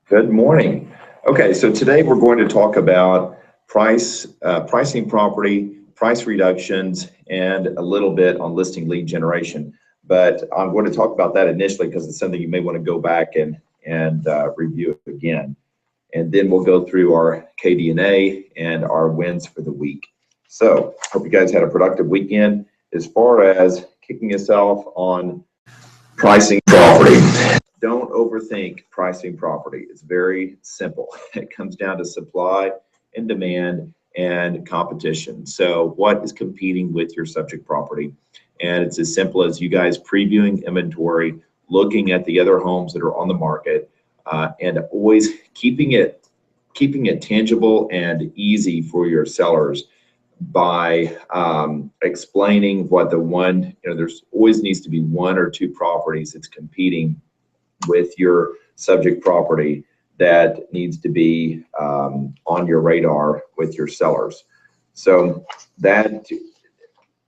Good morning. Okay, so today we're going to talk about pricing property, price reductions, and a little bit on listing lead generation. But I'm going to talk about that initially because it's something you may want to go back and review it again. And then we'll go through our KDNA and our wins for the week. So hope you guys had a productive weekend. As far as kicking yourself on pricing property, don't overthink pricing property. It's very simple. It comes down to supply and demand and competition. So what is competing with your subject property? And it's as simple as you guys previewing inventory, looking at the other homes that are on the market, and always keeping it tangible and easy for your sellers by explaining what there's always needs to be one or two properties that's competing with your subject property that needs to be on your radar with your sellers. So that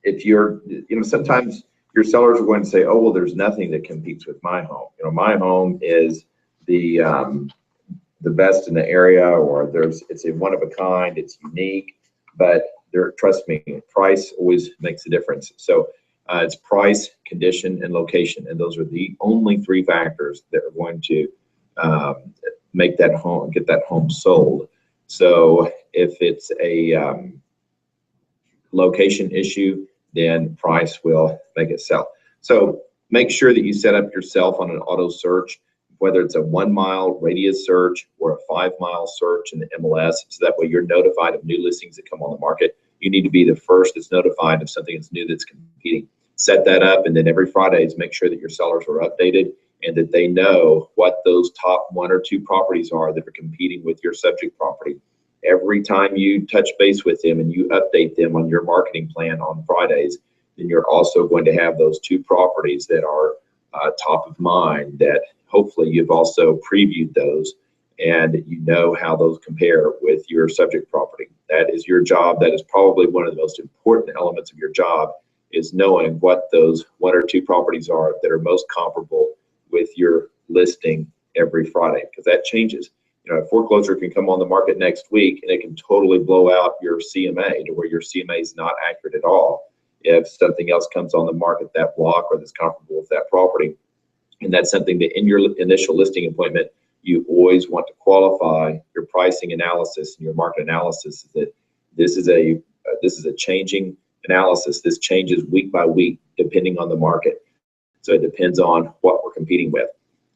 if you're, sometimes your sellers are going to say, oh, well, there's nothing that competes with my home. My home is the best in the area, or it's a one of a kind, it's unique, but trust me, price always makes a difference. So it's price, condition, and location, and those are the only three factors that are going to get that home sold. So if it's a location issue, then price will make it sell. So make sure that you set up yourself on an auto search, whether it's a 1 mile radius search or a 5 mile search in the MLS, so that way you're notified of new listings that come on the market. You need to be the first that's notified of something that's new that's competing. Set that up, and then every Fridays make sure that your sellers are updated and that they know what those top one or two properties are that are competing with your subject property. Every time you touch base with them and you update them on your marketing plan on Fridays, then you're also going to have those two properties that are top of mind, that hopefully you've also previewed those and you know how those compare with your subject property. That is your job. That is probably one of the most important elements of your job, is knowing what those one or two properties are that are most comparable with your listing every Friday, because that changes. A foreclosure can come on the market next week and it can totally blow out your CMA to where your CMA is not accurate at all if something else comes on the market, that block or that's comparable with that property. And that's something that in your initial listing appointment, you always want to qualify your pricing analysis and your market analysis, that this is a changing analysis. This changes week by week depending on the market. So it depends on what we're competing with.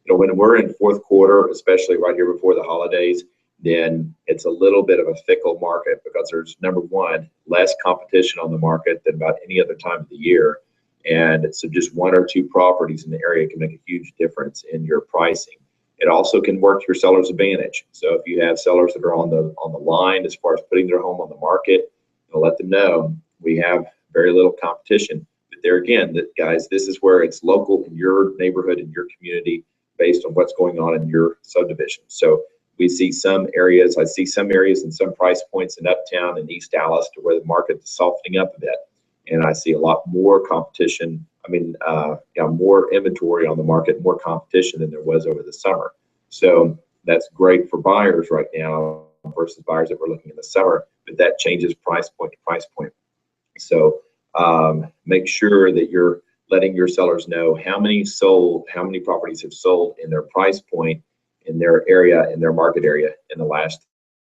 When we're in fourth quarter, especially right here before the holidays, then it's a little bit of a fickle market because there's, number one, less competition on the market than about any other time of the year. And so just one or two properties in the area can make a huge difference in your pricing. It also can work to your seller's advantage. So if you have sellers that are on the line as far as putting their home on the market, let them know we have very little competition. But there again, guys, this is where it's local in your neighborhood, in your community, based on what's going on in your subdivision. So we see some areas, I see some areas and some price points in Uptown and East Dallas to where the market is softening up a bit. And I see a lot more competition, more inventory on the market, more competition than there was over the summer. So that's great for buyers right now versus buyers that were looking in the summer, but that changes price point to price point. So make sure that you're letting your sellers know how many properties have sold in their price point, in their area, in their market area in the last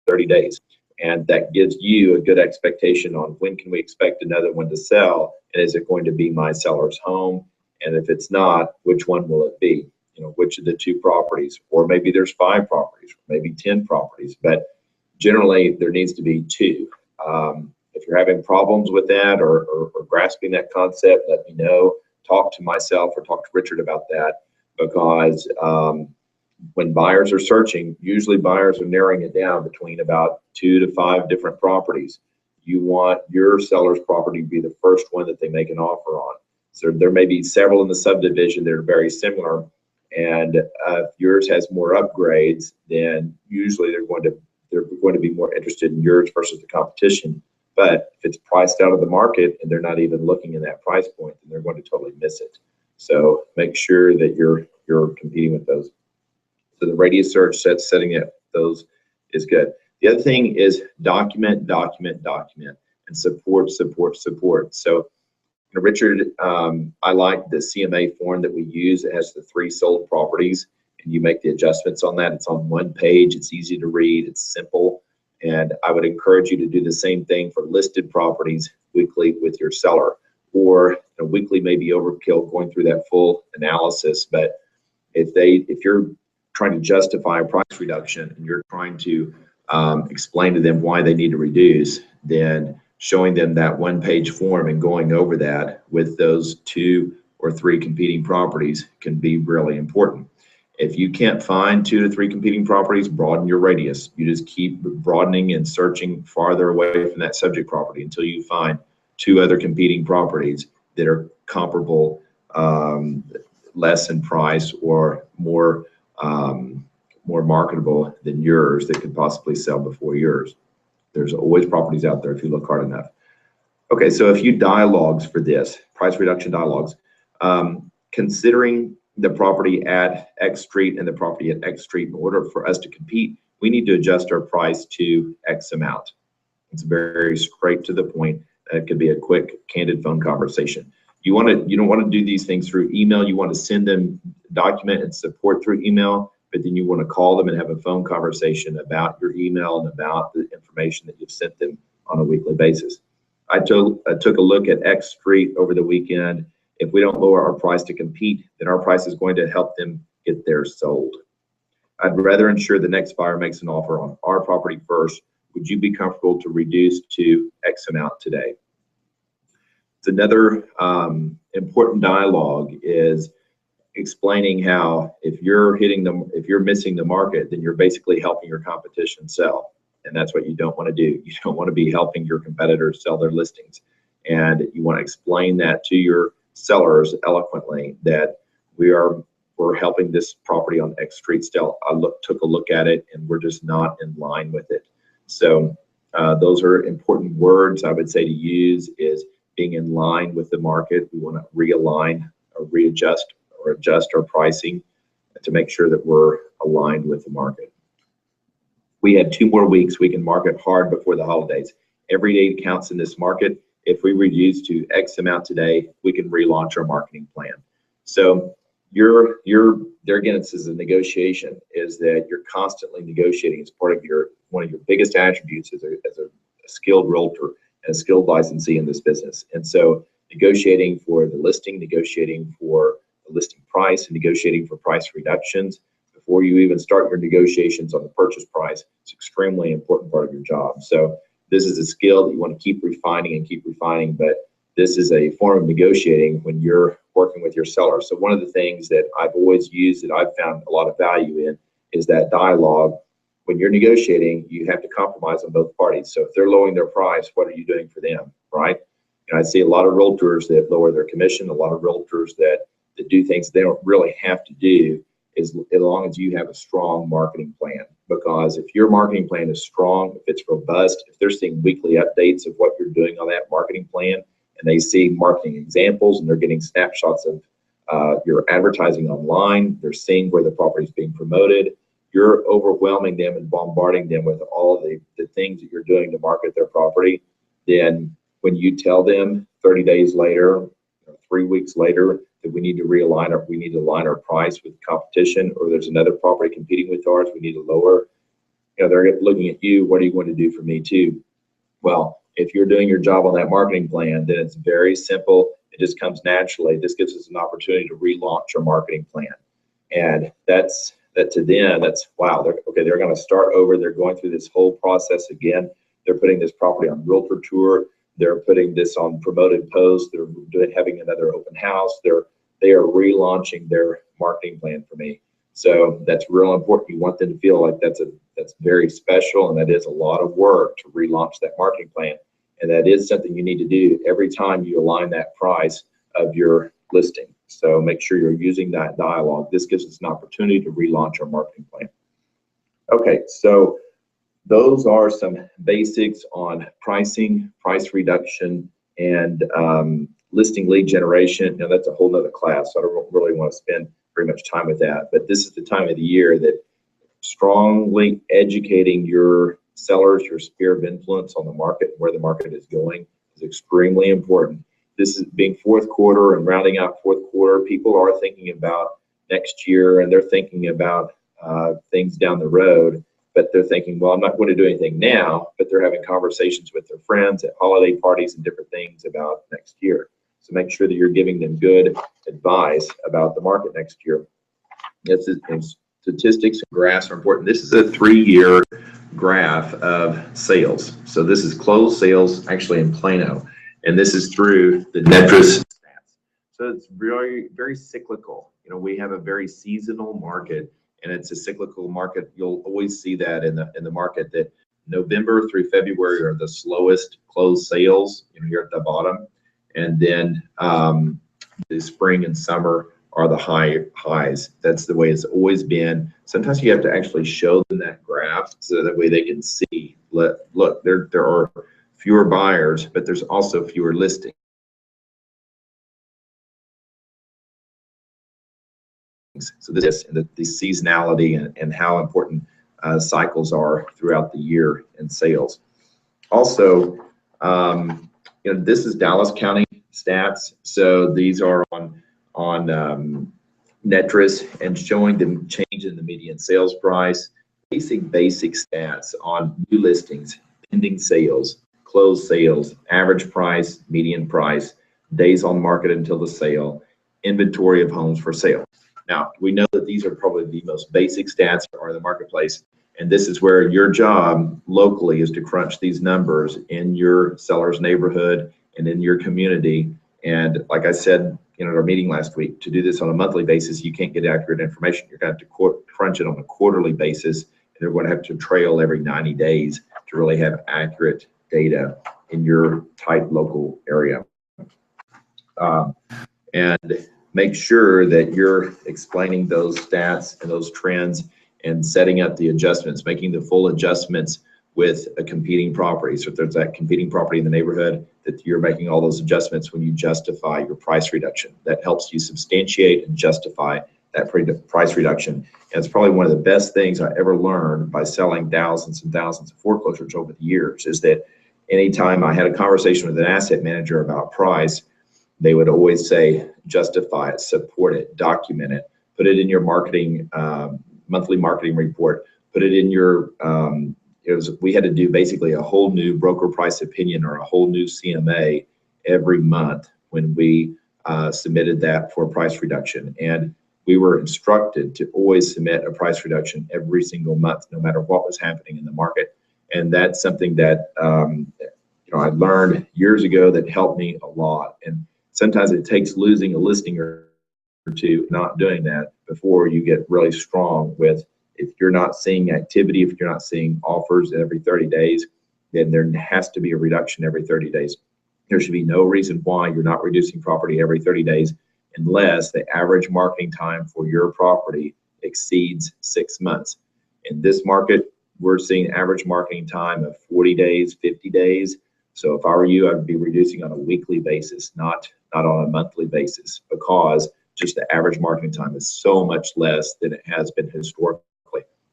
30 days. And that gives you a good expectation on when can we expect another one to sell, and is it going to be my seller's home? And if it's not, which one will it be? Which of the two properties? Or maybe there's 5 properties, maybe 10 properties, but generally there needs to be 2. If you're having problems with that or grasping that concept, let me know. Talk to myself or talk to Richard about that, because when buyers are searching, usually buyers are narrowing it down between about 2 to 5 different properties. You want your seller's property to be the first one that they make an offer on. So there may be several in the subdivision that are very similar, and if yours has more upgrades, then usually they're going to be more interested in yours versus the competition. But if it's priced out of the market and they're not even looking in that price point, then they're going to totally miss it. So make sure that you're competing with those. So the radius search setting it, those is good. The other thing is document, document, document, and support, support, support. So Richard, I like the CMA form that we use. It has the 3 sold properties, and you make the adjustments on that. It's on one page. It's easy to read. It's simple. And I would encourage you to do the same thing for listed properties weekly with your seller. Or weekly may be overkill going through that full analysis, but if you're trying to justify a price reduction and you're trying to explain to them why they need to reduce, then showing them that one-page form and going over that with those 2 or 3 competing properties can be really important. If you can't find 2 to 3 competing properties, broaden your radius. You just keep broadening and searching farther away from that subject property until you find 2 other competing properties that are comparable, less in price or more marketable than yours that could possibly sell before yours. There's always properties out there if you look hard enough. Okay, so a few dialogues for this, price reduction dialogues. Considering the property at X street and the property at X street, in order for us to compete, we need to adjust our price to X amount. It's very straight to the point. It could be a quick, candid phone conversation. You don't want to do these things through email. You want to send them document and support through email, but then you want to call them and have a phone conversation about your email and about the information that you've sent them on a weekly basis. I took a look at X street over the weekend. If we don't lower our price to compete, then our price is going to help them get theirs sold. I'd rather ensure the next buyer makes an offer on our property first. Would you be comfortable to reduce to X amount today? It's another important dialogue is explaining how if you're missing the market, then you're basically helping your competition sell. And that's what you don't want to do. You don't want to be helping your competitors sell their listings. And you want to explain that to your sellers eloquently that we're helping this property on X street still. Took a look at it and we're just not in line with it. So those are important words I would say to use is being in line with the market. We want to realign or readjust or adjust our pricing to make sure that we're aligned with the market. We had 2 more weeks. We can market hard before the holidays. Every day counts in this market. If we reduce to X amount today, we can relaunch our marketing plan. So there again, this is a negotiation, is that you're constantly negotiating as part of one of your biggest attributes as a skilled realtor and a skilled licensee in this business. And so negotiating for the listing, negotiating for the listing price, and negotiating for price reductions before you even start your negotiations on the purchase price, it's an extremely important part of your job. So this is a skill that you want to keep refining, but this is a form of negotiating when you're working with your seller. So one of the things that I've always used that I've found a lot of value in is that dialogue. When you're negotiating, you have to compromise on both parties. So if they're lowering their price, what are you doing for them, right? And I see a lot of realtors that lower their commission, a lot of realtors that do things they don't really have to do, as long as you have a strong marketing plan. Because if your marketing plan is strong, if it's robust, if they're seeing weekly updates of what you're doing on that marketing plan, and they see marketing examples and they're getting snapshots of your advertising online, they're seeing where the property is being promoted, you're overwhelming them and bombarding them with all of the things that you're doing to market their property, then when you tell them 30 days later, or 3 weeks later, that we need to align our price with competition, or there's another property competing with ours, we need to lower, they're looking at you, what are you going to do for me too? Well, if you're doing your job on that marketing plan, then it's very simple. It just comes naturally. This gives us an opportunity to relaunch our marketing plan. And that to them, that's wow, they're going to start over. They're going through this whole process again. They're putting this property on Realtor Tour. They're putting this on promoted posts. They're having another open house. They are relaunching their marketing plan for me. So that's real important. You want them to feel like that's very special, and that is a lot of work to relaunch that marketing plan. And that is something you need to do every time you align that price of your listing. So make sure you're using that dialogue. This gives us an opportunity to relaunch our marketing plan. Okay, so those are some basics on pricing, price reduction, and listing lead generation. Now that's a whole nother class, so I don't really want to spend very much time with that. But this is the time of the year that strongly educating your sellers, your sphere of influence on the market, where the market is going, is extremely important. This is being fourth quarter and rounding out fourth quarter. People are thinking about next year, and they're thinking about things down the road, but they're thinking, well, I'm not going to do anything now, but they're having conversations with their friends at holiday parties and different things about next year. So make sure that you're giving them good advice about the market next year. Statistics and graphs are important. This is a 3-year graph of sales. So this is closed sales actually in Plano, and this is through the Netris stats. So it's very, very cyclical. You know, we have a very seasonal market, and it's a cyclical market. You'll always see that in the market, that November through February are the slowest closed sales, you know, here at the bottom, and then the spring and summer are the highs. That's the way it's always been. Sometimes you have to actually show them that graph so that way they can see, look, there are fewer buyers, but there's also fewer listings. So this and the seasonality and how important cycles are throughout the year in sales. Also, you know, this is Dallas County stats. So these are on Netris and showing the change in the median sales price, basic stats on new listings, pending sales, closed sales, average price, median price, days on market until the sale, inventory of homes for sale. Now, we know that these are probably the most basic stats are in the marketplace, and this is where your job locally is to crunch these numbers in your seller's neighborhood and in your community. And like I said, you know, at our meeting last week, to do this on a monthly basis, you can't get accurate information. You're going to have to crunch it on a quarterly basis, and they're going to have to trail every 90 days to really have accurate data in your tight local area. And make sure that you're explaining those stats and those trends and setting up the adjustments, making the full adjustments with a competing property. So if there's that competing property in the neighborhood, that you're making all those adjustments when you justify your price reduction. That helps you substantiate and justify that price reduction. And it's probably one of the best things I ever learned by selling thousands and thousands of foreclosures over the years, is that anytime I had a conversation with an asset manager about price, they would always say, justify it, support it, document it, put it in your marketing, monthly marketing report, put it in your, we had to do basically a whole new broker price opinion or a whole new CMA every month when we submitted that for price reduction. And we were instructed to always submit a price reduction every single month, no matter what was happening in the market. And that's something that you know, I learned years ago that helped me a lot. And sometimes it takes losing a listing or two, not doing that, before you get really strong with, if you're not seeing activity, if you're not seeing offers every 30 days, then there has to be a reduction every 30 days. There should be no reason why you're not reducing property every 30 days unless the average marketing time for your property exceeds 6 months. In this market, we're seeing average marketing time of 40 days, 50 days. So if I were you, I'd be reducing on a weekly basis, not on a monthly basis, because just the average marketing time is so much less than it has been historically.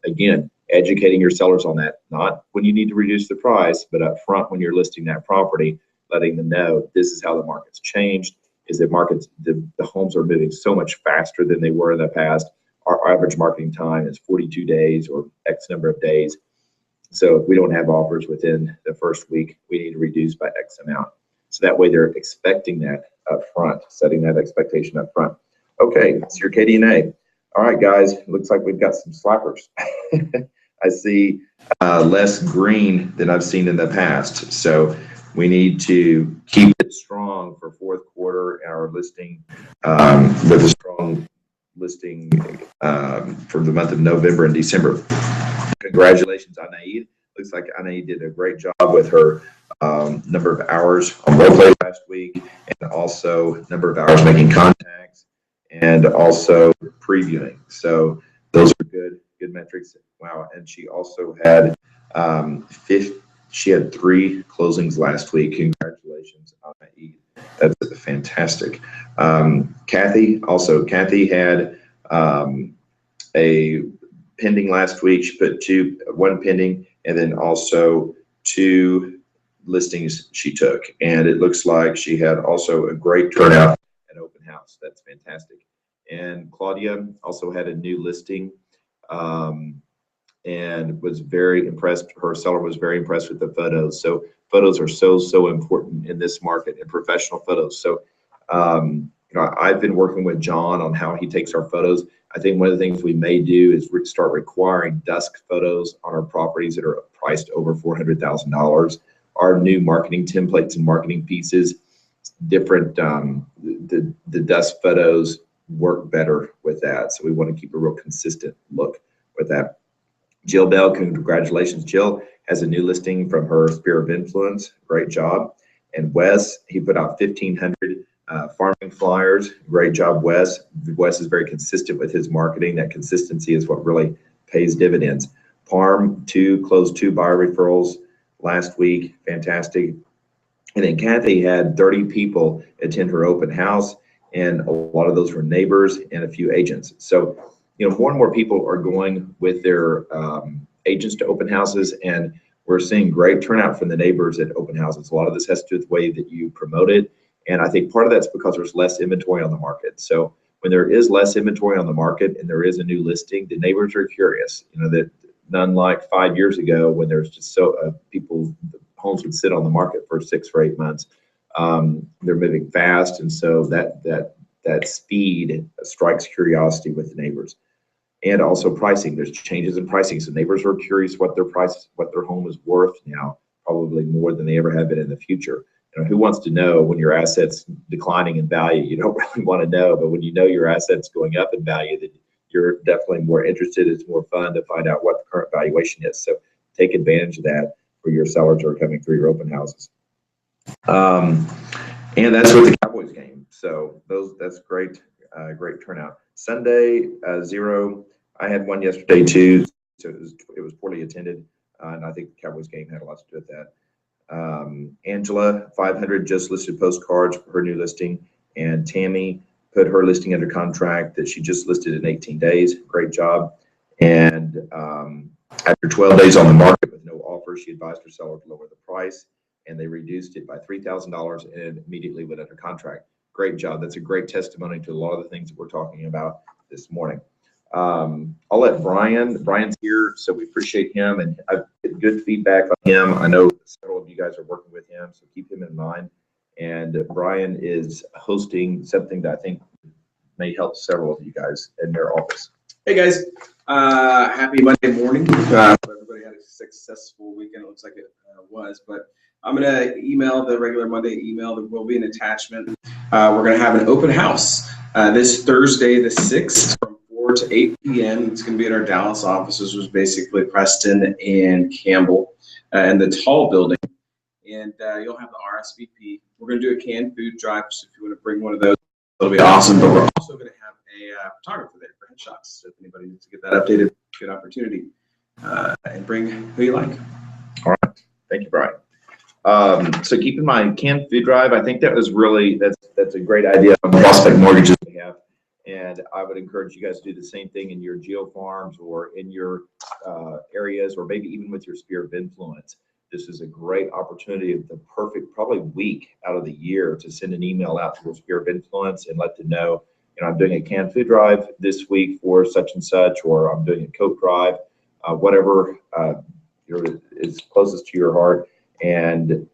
Again, educating your sellers on that, not when you need to reduce the price, but up front when you're listing that property, letting them know this is how the market's changed, is that the homes are moving so much faster than they were in the past. Our average marketing time is 42 days or X number of days. So if we don't have offers within the first week, we need to reduce by X amount. So that way they're expecting that up front, setting that expectation up front. Okay, it's your KDNA. All right, guys, it looks like we've got some slappers. I see less green than I've seen in the past. So we need to keep it strong for fourth quarter and our listing with a strong listing for the month of November and December. Congratulations, Anaid. Looks like Anaid did a great job with her number of hours on roleplay last week, and also number of hours making contacts, and also previewing. So those are good metrics. Wow. And she also had she had 3 closings last week. Congratulations, Anaid. That's fantastic. Kathy had pending last week. She put one pending, and then also 2 listings she took. And it looks like she had also a great turnout at open house. That's fantastic. And Claudia also had a new listing, and was very impressed. Her seller was very impressed with the photos. So photos are so important in this market, and professional photos. So I've been working with John on how he takes our photos. I think one of the things we may do is start requiring dusk photos on our properties that are priced over $400,000. Our new marketing templates and marketing pieces, different, the dusk photos work better with that. So we want to keep a real consistent look with that. Jill Bell, congratulations. Jill has a new listing from her Sphere of Influence. Great job. And Wes, he put out 1,500 farming flyers. Great job, Wes. Wes is very consistent with his marketing. That consistency is what really pays dividends. Parm, closed 2 buyer referrals last week. Fantastic. And then Kathy had 30 people attend her open house, and a lot of those were neighbors and a few agents. So, more and more people are going with their agents to open houses, and we're seeing great turnout from the neighbors at open houses. A lot of this has to do with the way that you promote it, and I think part of that's because there's less inventory on the market. So when there is less inventory on the market and there is a new listing, the neighbors are curious. That unlike 5 years ago when there's just homes would sit on the market for 6 or 8 months. They're moving fast, and so that speed strikes curiosity with the neighbors. And also pricing. There's changes in pricing, so neighbors are curious what their home is worth now, probably more than they ever have been in the future. Who wants to know when your asset's declining in value? You don't really want to know, but when you know your asset's going up in value, then you're definitely more interested. It's more fun to find out what the current valuation is. So take advantage of that for your sellers who are coming through your open houses. And that's with the Cowboys game. So that's great, great turnout. Sunday, 0. I had one yesterday too, so it was poorly attended, and I think the Cowboys game had a lot to do with that. Angela, 500 just listed postcards for her new listing, and Tammy put her listing under contract that she just listed in 18 days. Great job. And after 12 days on the market with no offer, she advised her seller to lower the price, and they reduced it by $3,000 and immediately went under contract. Great job. That's a great testimony to a lot of the things that we're talking about this morning. I'll let Brian's here, so we appreciate him, and I've get good feedback on him. I know several of you guys are working with him, so keep him in mind. And Brian is hosting something that I think may help several of you guys in their office. Hey guys, happy Monday morning. Everybody had a successful weekend. It looks like it was, but I'm gonna email the regular Monday email. There will be an attachment. We're gonna have an open house this Thursday, the 6th, from 4 to 8 p.m. It's gonna be at our Dallas offices, which is basically Preston and Campbell and the tall building. And you'll have the RSVP. We're gonna do a canned food drive, so if you want to bring one of those, it'll be awesome. But we're also gonna have a photographer there for headshots. So if anybody needs to get that updated, good opportunity. And bring who you like. All right, thank you, Brian. So keep in mind, canned food drive. I think that's a great idea on Prospect Mortgages we have, and I would encourage you guys to do the same thing in your geo farms or in your areas, or maybe even with your sphere of influence. This is a great opportunity of the perfect probably week out of the year to send an email out to your sphere of influence and let them know, I'm doing a canned food drive this week for such and such, or I'm doing a coat drive, whatever is closest to your heart. And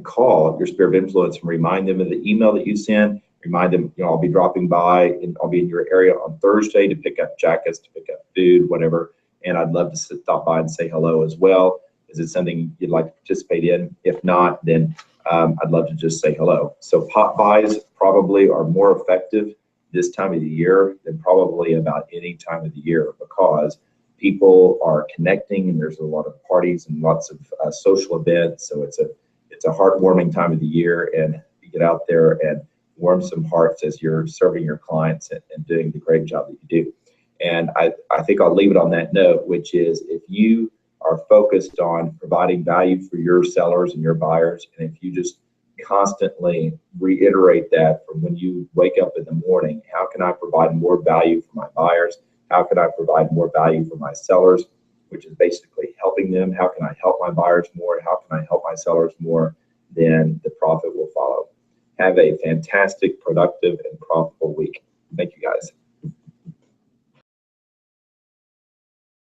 call your sphere of influence and remind them of the email that you send. Remind them, I'll be dropping by and I'll be in your area on Thursday to pick up jackets, to pick up food, whatever. And I'd love to stop by and say hello as well. Is it something you'd like to participate in? If not, then I'd love to just say hello. So pop buys probably are more effective this time of the year than probably about any time of the year, because people are connecting and there's a lot of parties and lots of social events. So it's a heartwarming time of the year, and you get out there and warm some hearts as you're serving your clients and doing the great job that you do. And I think I'll leave it on that note, which is, if you are focused on providing value for your sellers and your buyers, and if you just constantly reiterate that from when you wake up in the morning, how can I provide more value for my buyers? How can I provide more value for my sellers, which is basically helping them? How can I help my buyers more? How can I help my sellers more? Then the profit will follow. Have a fantastic, productive, and profitable week.